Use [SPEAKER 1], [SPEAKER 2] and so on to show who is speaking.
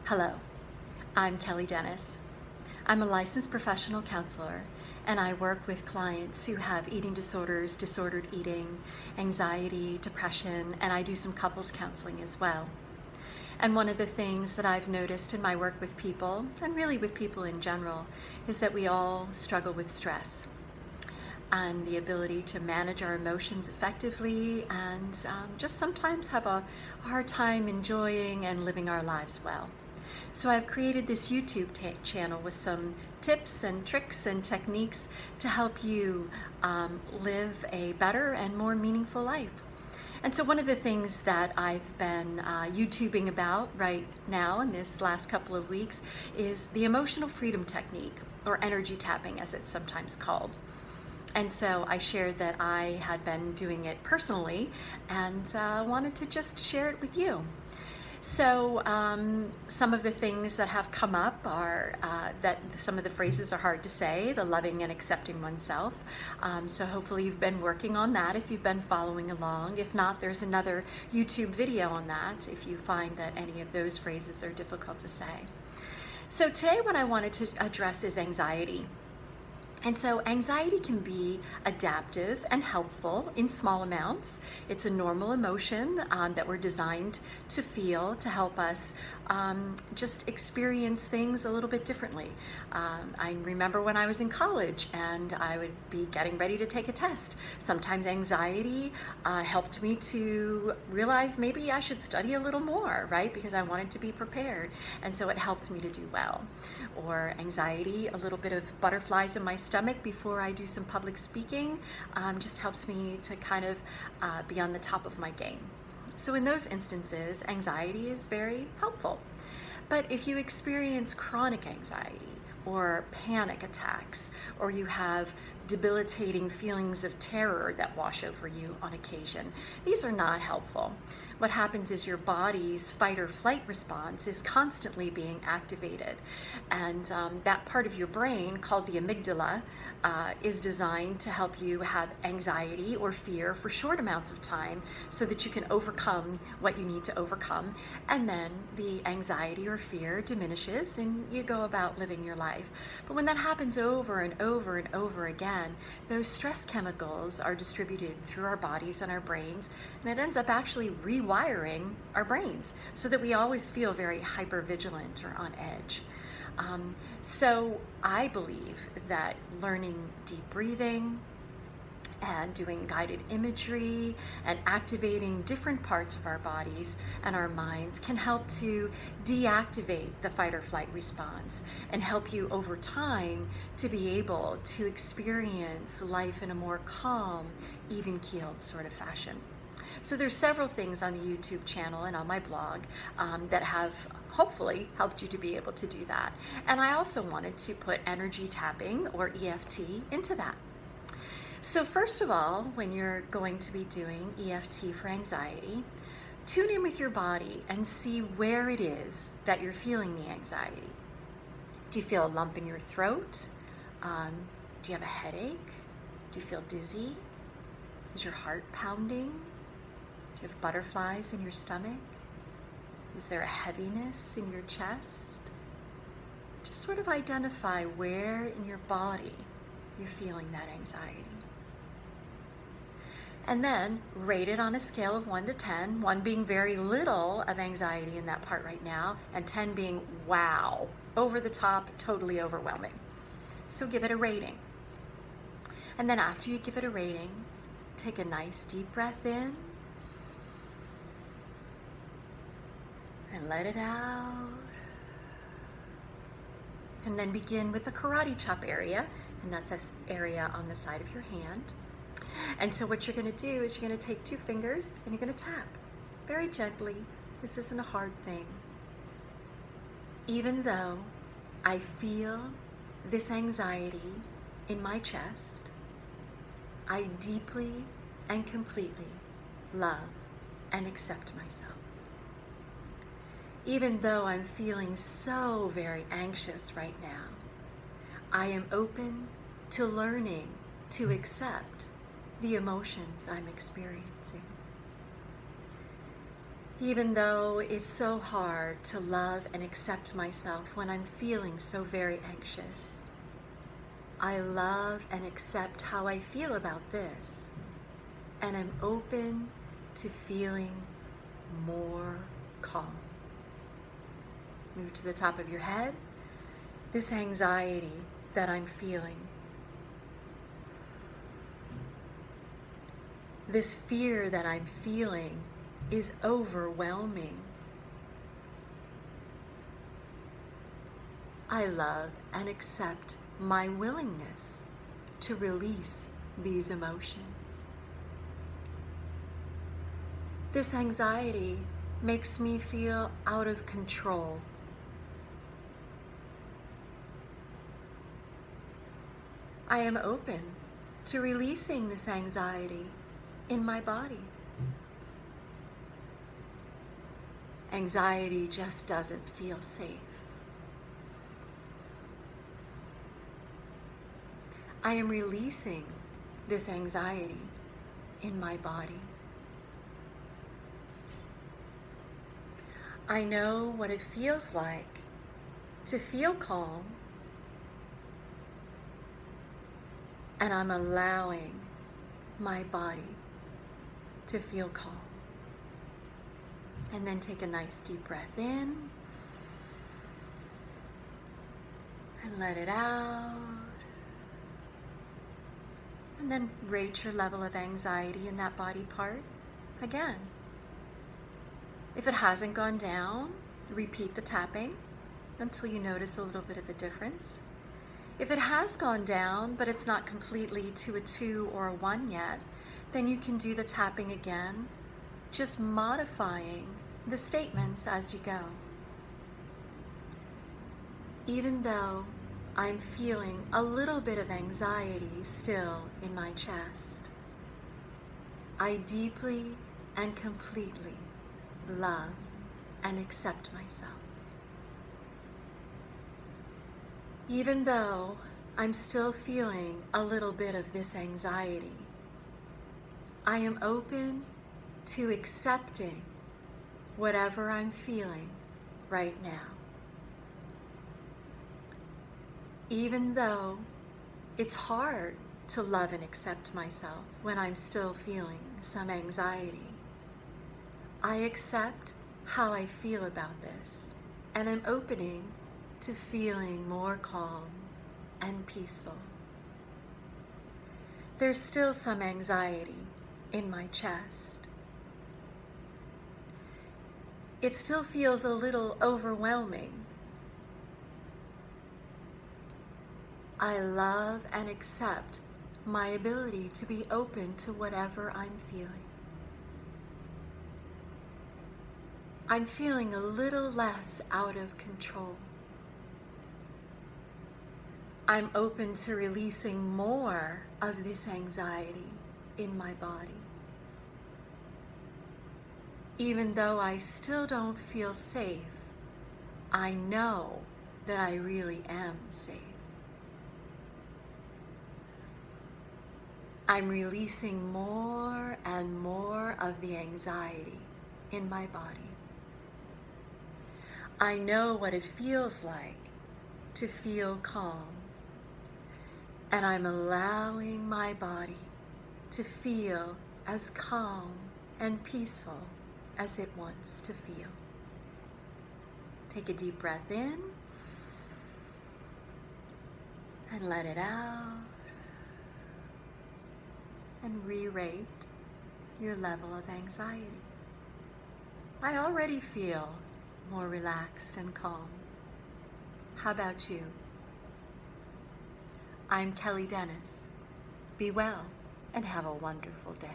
[SPEAKER 1] Hello, I'm Kelly Dennis. I'm a licensed professional counselor, and I work with clients who have eating disorders, disordered eating, anxiety, depression, and I do some couples counseling as well. And one of the things that I've noticed in my work with people, and really with people in general, is that we all struggle with stress and the ability to manage our emotions effectively and just sometimes have a hard time enjoying and living our lives well. So I've created this YouTube channel with some tips and tricks and techniques to help you live a better and more meaningful life. And so one of the things that I've been YouTubing about right now in this last couple of weeks is the emotional freedom technique, or energy tapping as it's sometimes called. And so I shared that I had been doing it personally and wanted to just share it with you. So some of the things that have come up are that some of the phrases are hard to say, the loving and accepting oneself. So hopefully you've been working on that if you've been following along. If not, there's another YouTube video on that if you find that any of those phrases are difficult to say. So today what I wanted to address is anxiety. And so anxiety can be adaptive and helpful in small amounts. It's a normal emotion that we're designed to feel to help us just experience things a little bit differently. I remember when I was in college and I would be getting ready to take a test. Sometimes anxiety helped me to realize maybe I should study a little more, right? Because I wanted to be prepared. And so it helped me to do well. Or anxiety, a little bit of butterflies in my stomach before I do some public speaking just helps me to kind of be on the top of my game. So in those instances, anxiety is very helpful. But if you experience chronic anxiety or panic attacks, or you have debilitating feelings of terror that wash over you on occasion, these are not helpful. What happens is your body's fight or flight response is constantly being activated. And that part of your brain, called the amygdala, is designed to help you have anxiety or fear for short amounts of time so that you can overcome what you need to overcome. And then the anxiety or fear diminishes and you go about living your life. But when that happens over and over and over again, those stress chemicals are distributed through our bodies and our brains, and it ends up actually rewiring our brains so that we always feel very hypervigilant or on edge. So I believe that learning deep breathing and doing guided imagery and activating different parts of our bodies and our minds can help to deactivate the fight or flight response and help you over time to be able to experience life in a more calm, even-keeled sort of fashion. So there's several things on the YouTube channel and on my blog that have hopefully helped you to be able to do that. And I also wanted to put energy tapping, or EFT, into that. So first of all, when you're going to be doing EFT for anxiety, tune in with your body and see where it is that you're feeling the anxiety. Do you feel a lump in your throat? Do you have a headache? Do you feel dizzy? Is your heart pounding? Do you have butterflies in your stomach? Is there a heaviness in your chest? Just sort of identify where in your body you're feeling that anxiety. And then rate it on a scale of 1 to 10, 1 being very little of anxiety in that part right now, and 10 being wow, over the top, totally overwhelming. So give it a rating. And then after you give it a rating, take a nice deep breath in and let it out. And then begin with the karate chop area, and that's an area on the side of your hand. And so what you're going to do is you're going to take 2 fingers and you're going to tap very gently. This isn't a hard thing. Even though I feel this anxiety in my chest, I deeply and completely love and accept myself. Even though I'm feeling so very anxious right now, I am open to learning to accept the emotions I'm experiencing. Even though it's so hard to love and accept myself when I'm feeling so very anxious, I love and accept how I feel about this, and I'm open to feeling more calm. Move to the top of your head. This anxiety that I'm feeling, this fear that I'm feeling is overwhelming. I love and accept my willingness to release these emotions. This anxiety makes me feel out of control. I am open to releasing this anxiety in my body. Anxiety just doesn't feel safe. I am releasing this anxiety in my body. I know what it feels like to feel calm, and I'm allowing my body to feel calm. And then take a nice deep breath in and let it out. And then rate your level of anxiety in that body part again. If it hasn't gone down, repeat the tapping until you notice a little bit of a difference. If it has gone down, but it's not completely to a 2 or a 1 yet, then you can do the tapping again, just modifying the statements as you go. Even though I'm feeling a little bit of anxiety still in my chest, I deeply and completely love and accept myself. Even though I'm still feeling a little bit of this anxiety, I am open to accepting whatever I'm feeling right now. Even though it's hard to love and accept myself when I'm still feeling some anxiety, I accept how I feel about this, and I'm opening to feeling more calm and peaceful. There's still some anxiety in my chest. It still feels a little overwhelming. I love and accept my ability to be open to whatever I'm feeling. I'm feeling a little less out of control. I'm open to releasing more of this anxiety in my body. Even though I still don't feel safe, I know that I really am safe. I'm releasing more and more of the anxiety in my body. I know what it feels like to feel calm, and I'm allowing my body to feel as calm and peaceful as it wants to feel. Take a deep breath in and let it out, and re-rate your level of anxiety. I already feel more relaxed and calm. How about you? I'm Kelly Dennis. Be well and have a wonderful day.